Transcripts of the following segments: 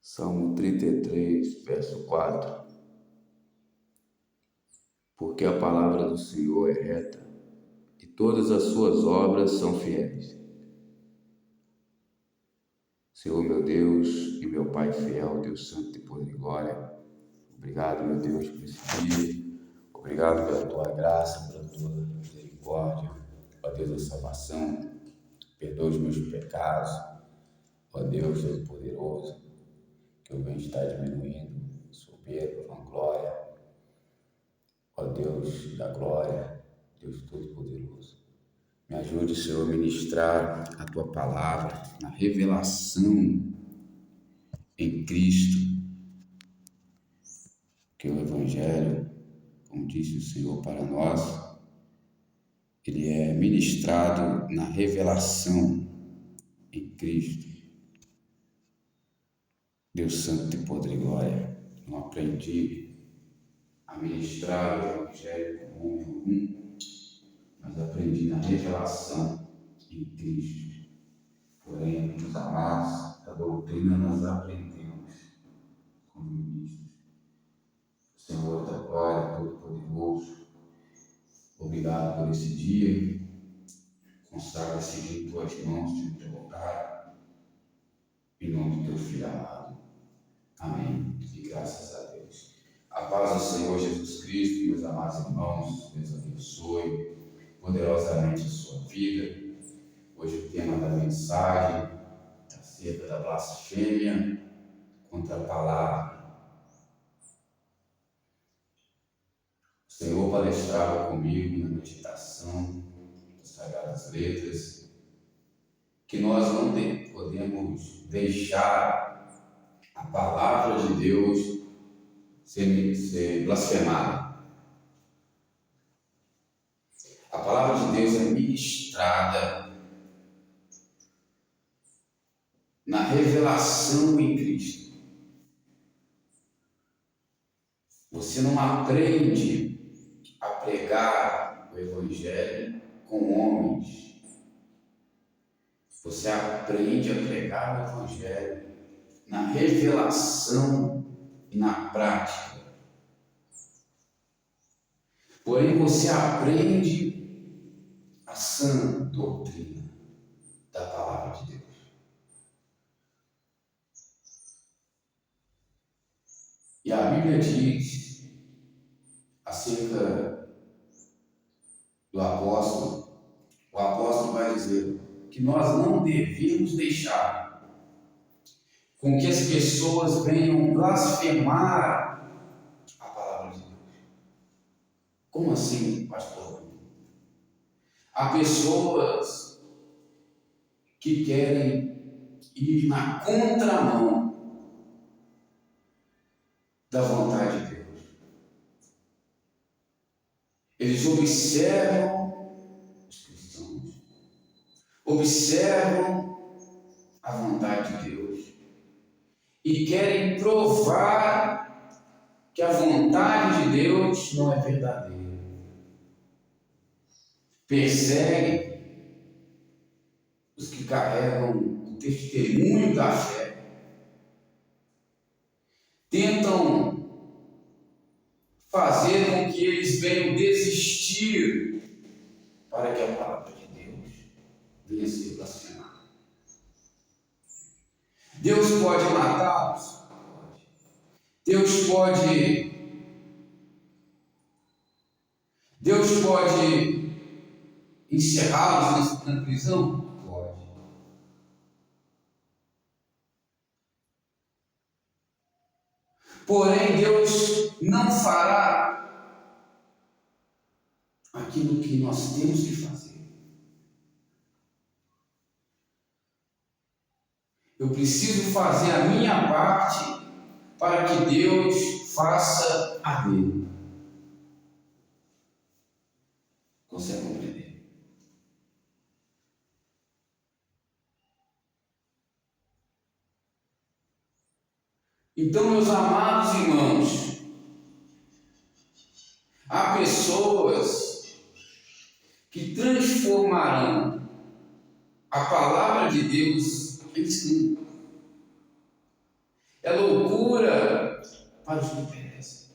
Salmo 33, verso 4. Porque a palavra do Senhor é reta e todas as suas obras são fiéis. Senhor, meu Deus e meu Pai fiel, Deus santo e poder e glória, obrigado, meu Deus, por esse dia. Obrigado pela tua graça, pela tua misericórdia, ó Deus da salvação. Perdoa os meus pecados, ó Deus Todo-Poderoso, que eu venho estar diminuindo, soberbo, vanglória. Ó Deus da glória, Deus Todo-Poderoso, me ajude, Senhor, a ministrar a Tua palavra na revelação em Cristo, que o Evangelho, como disse o Senhor para nós, ele é ministrado na revelação em Cristo. Deus Santo e Poder e Glória, não aprendi a ministrar o Evangelho com homem algum, mas aprendi na revelação em Cristo. Porém, meus amados, a doutrina nós aprendemos como ministros. O Senhor da glória, Todo-Poderoso, obrigado por esse dia. Consagra esse dia em tuas mãos, de teu altar, em nome do teu Filho amado. Amém. E graças a Deus. A paz do Senhor Jesus Cristo, meus amados irmãos, Deus abençoe poderosamente a sua vida. Hoje o tema da mensagem é acerca da blasfêmia contra a palavra. O Senhor palestrava comigo na meditação das Sagradas Letras que nós não podemos deixar a palavra de Deus ser blasfemada. A palavra de Deus é ministrada na revelação em Cristo. Você não aprende a pregar o Evangelho com homens. Você aprende a pregar o Evangelho na revelação e na prática. Porém, você aprende a sã doutrina da palavra de Deus. E a Bíblia diz acerca do apóstolo, o apóstolo vai dizer que nós não devemos deixar com que as pessoas venham blasfemar a palavra de Deus. Como assim, pastor? Há pessoas que querem ir na contramão da vontade de Deus. Eles observam os cristãos, observam a vontade de Deus e querem provar que a vontade de Deus não é verdadeira. Perseguem os que carregam o testemunho da fé. Tentam fazer com que eles venham desistir para que a palavra de Deus venha a ser blasfemada. Deus pode matá-los? Pode. Deus pode encerrá-los na prisão? Pode. Porém, Deus não fará aquilo que nós temos que fazer. Eu preciso fazer a minha parte para que Deus faça a dele. Consegue compreender? Então, meus amados irmãos, há pessoas que transformarão a palavra de Deus em escrito. É loucura para os que perecem.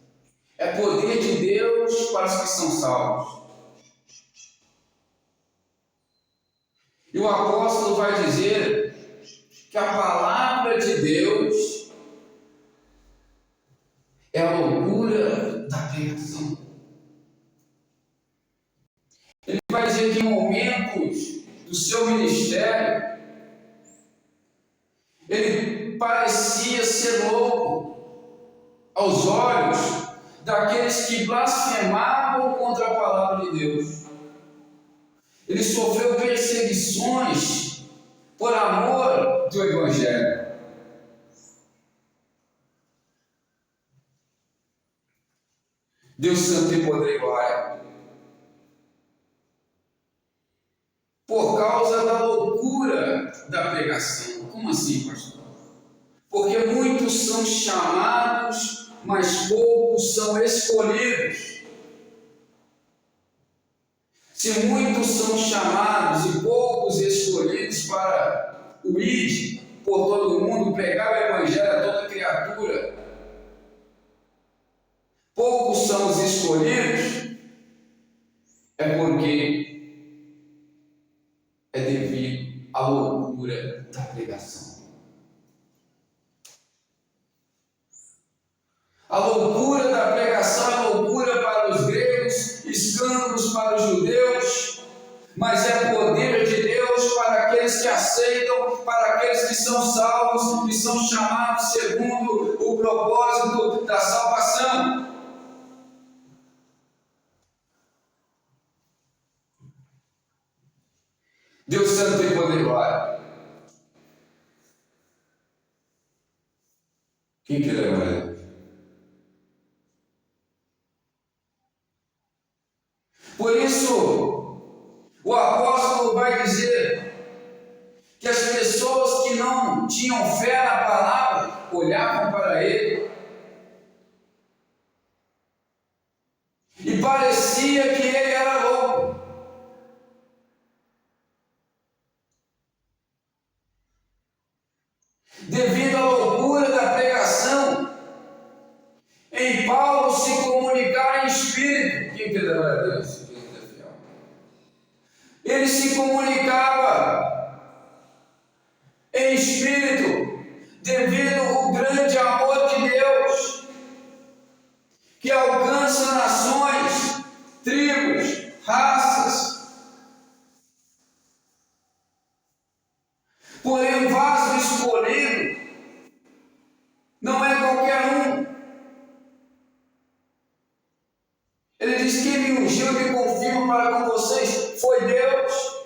É poder de Deus para os que são salvos. E o apóstolo vai dizer que a palavra de Deus é a loucura da pregação. Ele vai dizer que em momentos do seu ministério, ele parecia ser louco aos olhos daqueles que blasfemavam contra a palavra de Deus. Ele sofreu perseguições por amor do Evangelho. Deus Santo e Poder e Glória. Por causa da loucura da pregação. Como assim, pastor? Porque muitos são chamados, mas poucos são escolhidos. Se muitos são chamados e poucos escolhidos para o ir por todo mundo, pregar o Evangelho a toda criatura, poucos são os escolhidos, é porque é devido à loucura da pregação. A loucura da pregação é loucura para os gregos, escândalos para os judeus, mas é poder de Deus para aqueles que aceitam, para aqueles que são salvos, que são chamados segundo o propósito da salvação. Deus Santo e Poder e Glória. Quem que lembra? Por isso, o apóstolo vai dizer que as pessoas que não tinham fé na palavra olhavam para ele e parecia que ele era louco. Devido à loucura da pregação, em Paulo se comunicar em espírito. Quem quer dar a Deus? Ele se comunicava em espírito, devido ao grande amor de Deus, que alcança nações, tribos, raças. Porém, o vaso escolhido não é qualquer um. Ele diz: quem me ungiu e me confirma para com vocês foi Deus.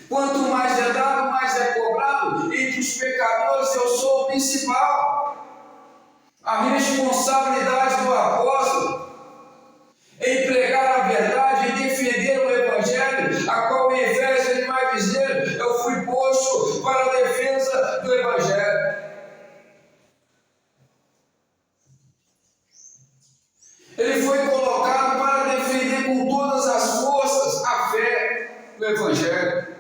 Quanto mais é dado, mais é cobrado. Entre os pecadores eu sou o principal. A responsabilidade do apóstolo em pregar a verdade e defender o Evangelho, a qual em Efésios ele vai dizer: eu fui posto para a defesa do Evangelho. Ele foi colocado para defender com todas as forças a fé do Evangelho.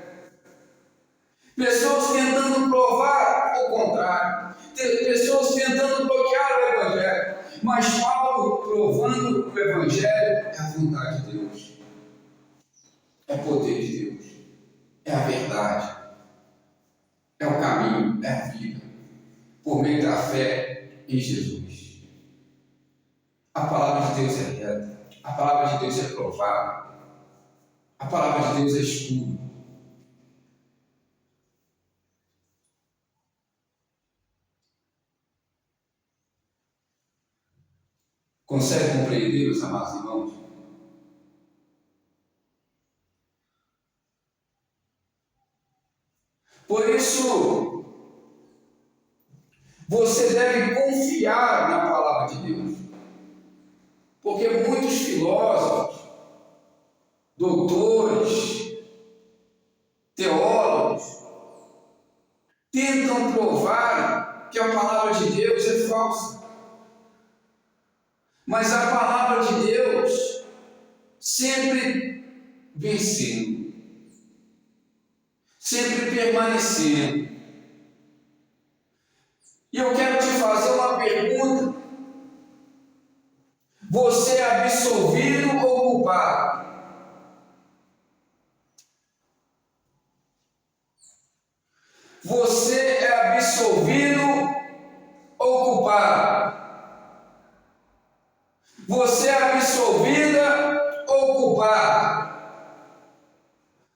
Pessoas tentando provar o contrário, pessoas tentando bloquear o Evangelho, mas Paulo provando o Evangelho é a vontade de Deus, é o poder de Deus, é a verdade, é o caminho, é a vida, por meio da fé em Jesus. A palavra de Deus é reta, a palavra de Deus é provada, a palavra de Deus é escudo. Consegue compreender, meus amados irmãos? Por isso, você deve confiar na palavra de Deus. Porque muitos filósofos, doutores, teólogos, tentam provar que a palavra de Deus é falsa. Mas a palavra de Deus sempre vencendo, sempre permanecendo. E eu quero te fazer uma pergunta: você é absolvido ou culpado? Você é absolvido ou culpado? Você é absolvida ou culpada?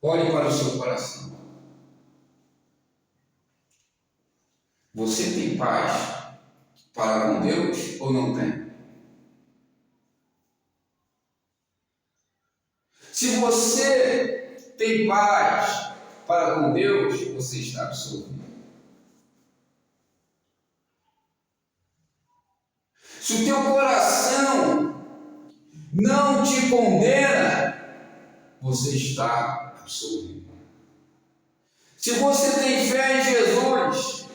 Olhe para o seu coração. Você tem paz para com Deus ou não tem? Se você tem paz para com Deus, você está absolvido. Se o teu coração não te condena, você está absolvido. Se você tem fé em Jesus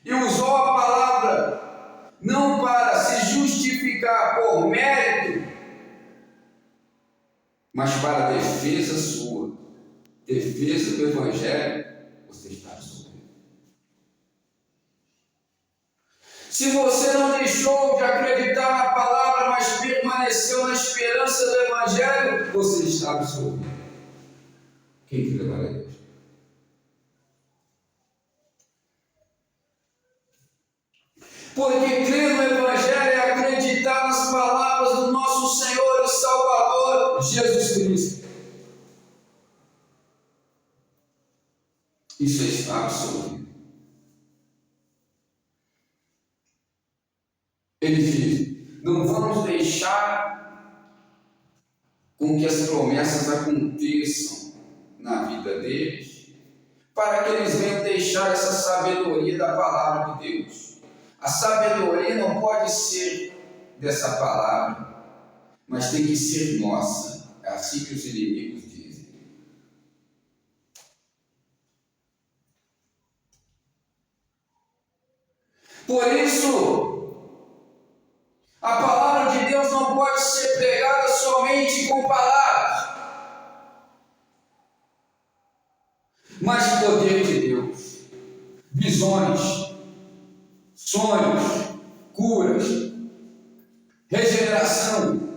e usou a palavra não para se justificar por mérito, mas para defesa sua, defesa do Evangelho, você está absolvido. Se você não deixou de acreditar na palavra, mas permaneceu na esperança do Evangelho, você está absolvido. Quem crê, glória a Deus. Porque crer no Evangelho é acreditar nas palavras do nosso Senhor e Salvador, Jesus Cristo. Isso está absolvido. Ele diz: não vamos deixar com que as promessas aconteçam na vida deles, para que eles venham deixar essa sabedoria da palavra de Deus. A sabedoria não pode ser dessa palavra, mas tem que ser nossa. É assim que os inimigos dizem. Por isso, a palavra de Deus não pode ser pregada somente com palavras, mas poder de Deus, visões, sonhos, curas, regeneração.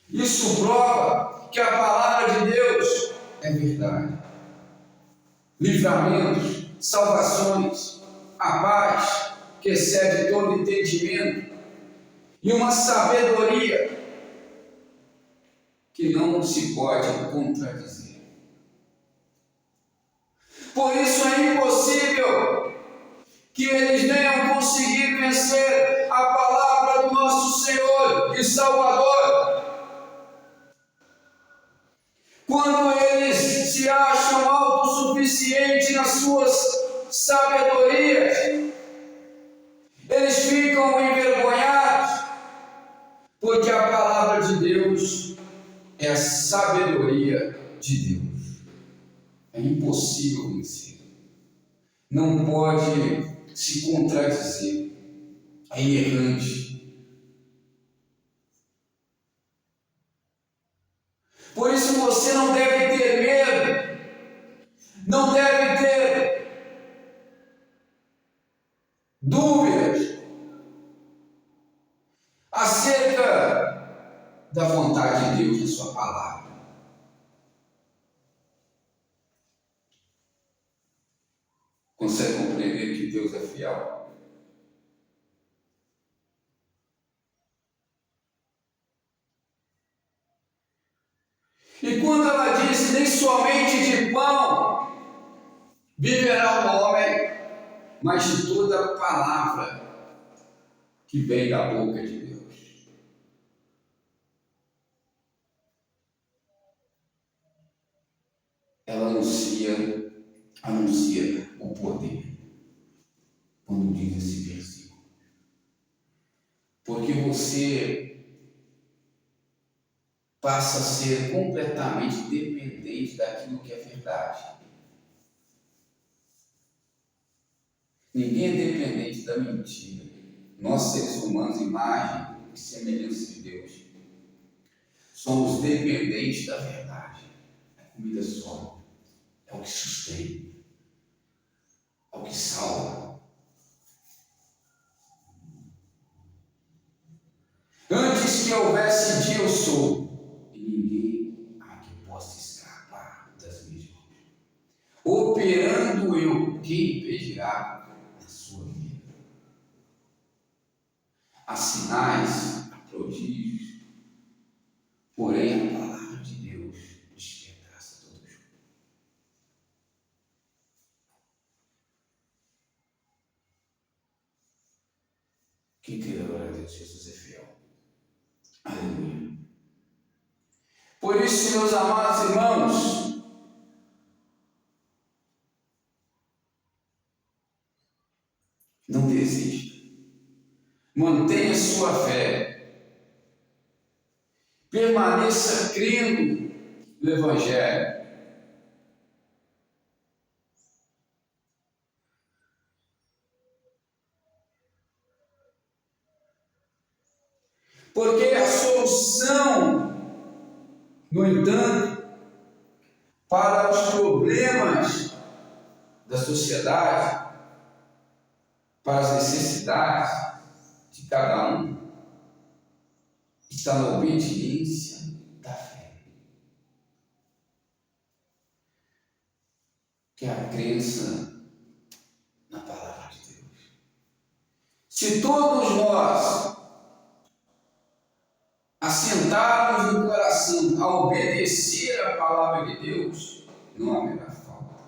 Isso prova que a palavra de Deus é verdade. Livramentos, salvações, a paz que excede todo entendimento e uma sabedoria que não se pode contradizer. Por isso é impossível que eles venham conseguir vencer a palavra do nosso Senhor e Salvador. Quando eles se acham autossuficientes nas suas sabedorias, eles ficam envergonhados, porque a palavra de Deus é a sabedoria de Deus. É impossível vencer. Não pode se contradizer. É inerrante. Por isso você não deve ter medo, não deve ter dúvidas acerca da vontade de Deus na sua palavra. Consegue compreender que Deus é fiel? E quando ela diz: nem somente de pão viverá o homem, mas de toda palavra que vem da boca de Deus. Ela anuncia o poder quando diz esse versículo. Porque você passa a ser completamente dependente daquilo que é verdade. Ninguém é dependente da mentira. Nós, seres humanos, imagem e semelhança de Deus, somos dependentes da verdade. A comida sólida é o que sustenta, é o que salva. que houvesse dia eu sou, e ninguém há que possa escapar das minhas mãos. Operando eu, quem impedirá na sua vida? Há sinais, há prodígios, porém a palavra de Deus despedaça todo o jogo. Quem crê na glória a Deus, Jesus é fiel. Aleluia. Por isso, meus amados irmãos, não desista. Mantenha sua fé. Permaneça crendo no Evangelho. Porque a solução, no entanto, para os problemas da sociedade, para as necessidades de cada um, está na obediência da fé. Que é a crença na palavra de Deus. Se todos nós assentarmos no coração a obedecer a palavra de Deus, não haverá falta.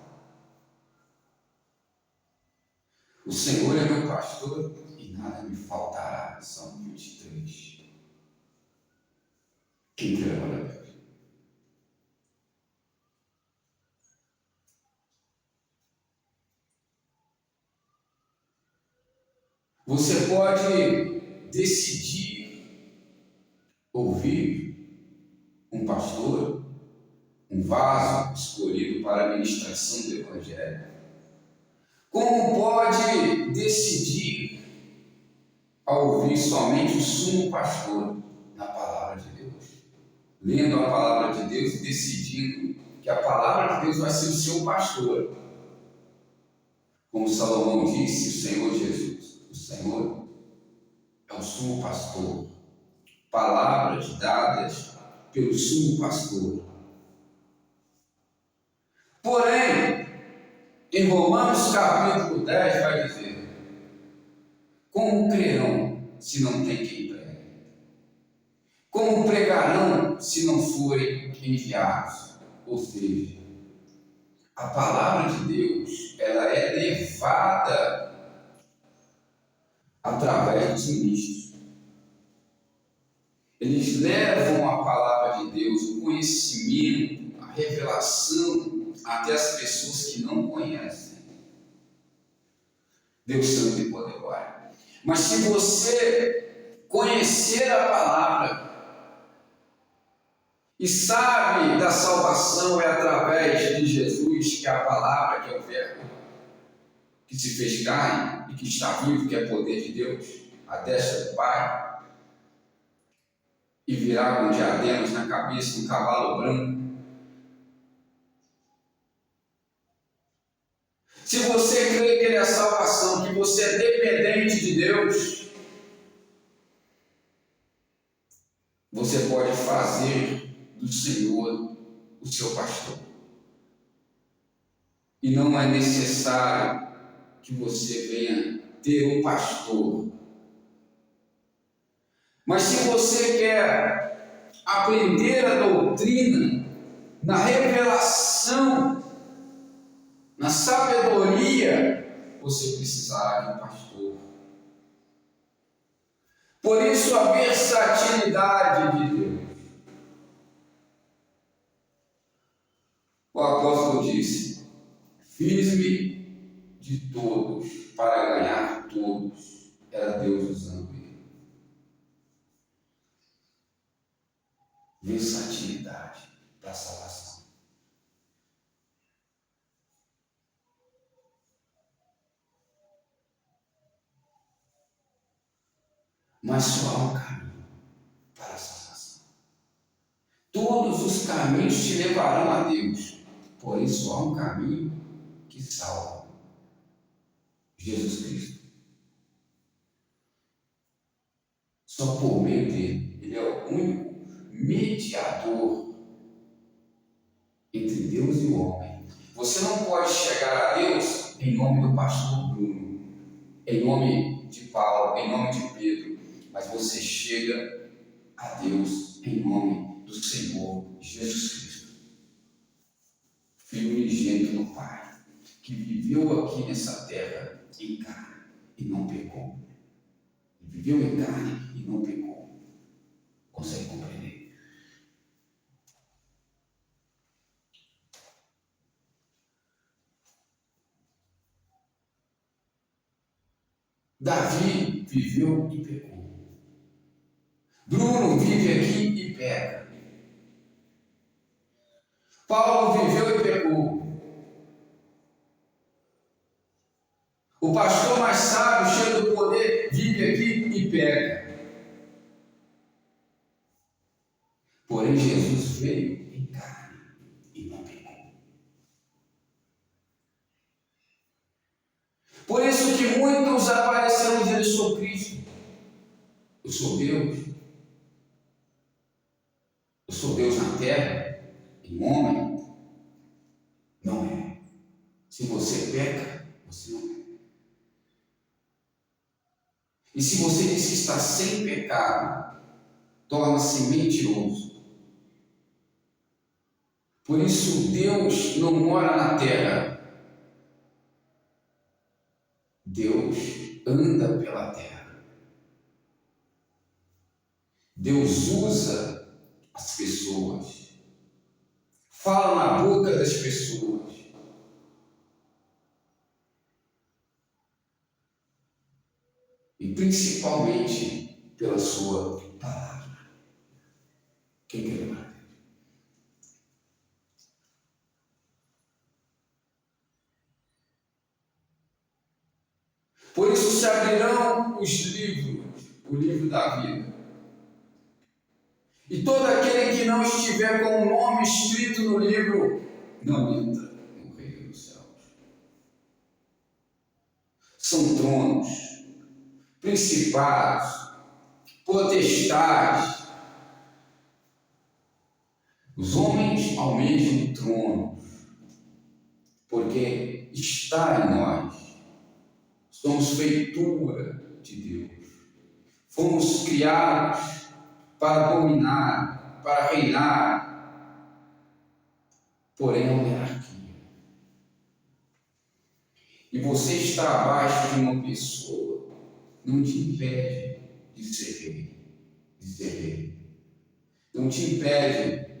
O Senhor é meu pastor e nada me faltará. Salmo 23. Quem crê a Deus? Você pode decidir ouvir um pastor, um vaso escolhido para a ministração do Evangelho. Como pode decidir a ouvir somente o sumo pastor na palavra de Deus, lendo a palavra de Deus e decidindo que a palavra de Deus vai ser o seu pastor. Como Salomão disse, o Senhor Jesus, o Senhor é o sumo pastor. Palavras dadas pelo sumo pastor. Porém, em Romanos capítulo 10 vai dizer: como crerão se não tem quem pregue? Como pregarão se não forem enviados? Ou seja, a palavra de Deus, ela é levada através dos ministros. Eles levam a palavra de Deus, o conhecimento, a revelação até as pessoas que não conhecem Deus Santo e Poderoso. Mas se você conhecer a palavra e sabe da salvação é através de Jesus, que é a palavra, que é o verbo, que se fez carne e que está vivo, que é poder de Deus, a destra do Pai, e virá com diademas na cabeça, um cavalo branco. Se você crê que Ele é a salvação, que você é dependente de Deus, você pode fazer do Senhor o seu pastor. E não é necessário que você venha ter um pastor. Mas se você quer aprender a doutrina, na revelação, na sabedoria, você precisará de um pastor. Por isso a versatilidade de Deus. O apóstolo disse: fiz-me de todos para ganhar todos. Era Deus usando ele. Versatilidade para a salvação. Mas só há um caminho para a salvação. Todos os caminhos te levarão a Deus, porém só há um caminho que salva: Jesus Cristo. Só por meio dele. Ele é o o único mediador entre Deus e o homem. Você não pode chegar a Deus em nome do pastor Bruno, em nome de Paulo, em nome de Pedro, mas você chega a Deus em nome do Senhor Jesus Cristo, Filho unigênito do Pai, que viveu aqui nessa terra em carne e não pecou. Viveu em carne e não pecou. Consegue compreender? Davi viveu e pecou. Bruno vive aqui e peca. Paulo viveu e pecou. O pastor mais sábio, cheio do poder, vive aqui e peca. Porém, Jesus veio em carne e não pecou. Por isso que muitos apareceram dizendo: eu sou Cristo, eu sou Deus, eu sou Deus na terra, em homem. Não é. Se você peca, você não é. E se você diz que está sem pecado, torna-se mentiroso. Por isso Deus não mora na terra. Deus anda pela terra. Deus usa as pessoas. Fala na boca das pessoas. E principalmente pela sua palavra. Quem quer lembrar? Por isso se abrirão os livros, o livro da vida. E todo aquele que não estiver com o nome escrito no livro, não entra no reino dos céus. São tronos, principados, potestades. Os homens almejam tronos, porque está em nós. Somos feitura de Deus. Fomos criados para dominar, para reinar. Porém, é uma hierarquia. E você estar abaixo de uma pessoa não te impede de ser rei. Não te impede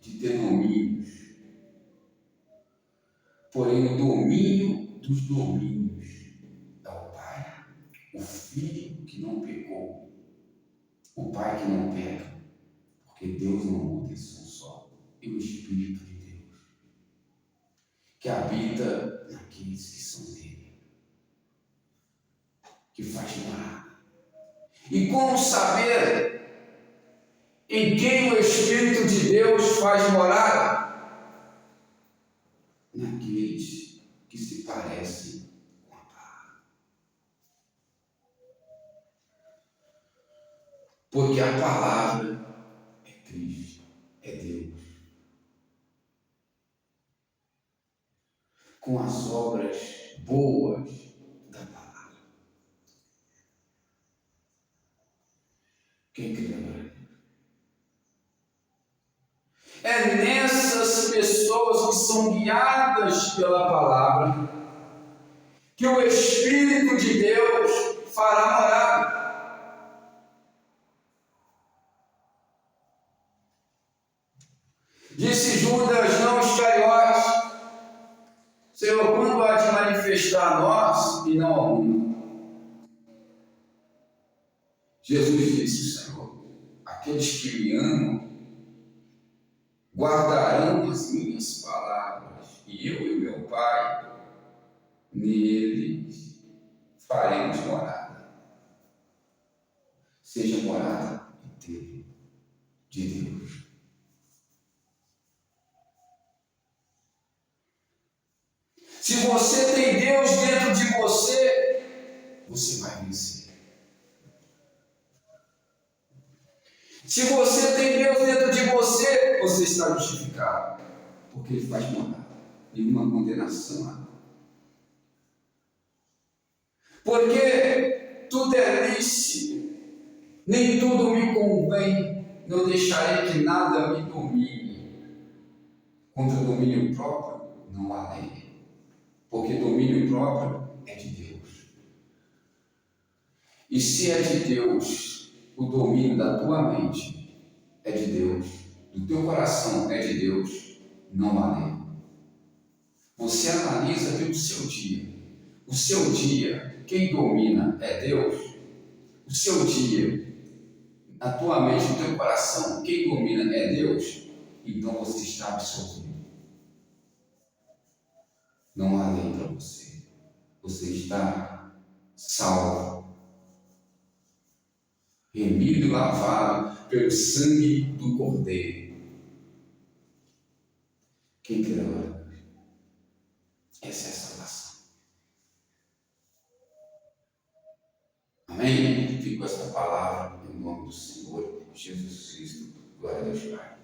de ter domínios. Porém, o domínio dos domínios é o Pai, o Filho que não pecou, o Pai que não peca, porque Deus não muda, eles são só, e o Espírito de Deus, que habita naqueles que são dele, que faz morada. E como saber em quem o Espírito de Deus faz morada? Naqueles que se parecem com a palavra. Porque a palavra é Cristo, é Deus. Com as obras boas da palavra. Quem crê agora? É nessas pessoas que são guiadas pela palavra que o Espírito de Deus fará morada. Disse Judas, não Iscariotes: Senhor, quando há de manifestar a nós e não ao mundo? Jesus disse: Senhor, aqueles que me amam guardarão as minhas palavras, e eu e meu Pai, neles faremos morada. Seja morada inteira de Deus. Se você tem Deus dentro de você, você vai vencer. Se você tem Deus dentro de você, você está justificado, porque Ele faz morar nenhuma condenação. Porque tudo é lícito, nem tudo me convém, não deixarei que nada me domine. Contra o domínio próprio, não há lei, porque domínio próprio é de Deus. E se é de Deus, o domínio da tua mente é de Deus, do teu coração é de Deus, não há lei. Você analisa pelo seu dia. O seu dia, quem domina é Deus. O seu dia, a tua mente, o teu coração, quem domina é Deus. Então você está absolvido. Não há lei para você. Você está salvo, remido e lavado pelo sangue do Cordeiro. Quem crê agora? Essa é a salvação. Amém? Fico com essa palavra em nome do Senhor Jesus Cristo. Glória a Deus Pai.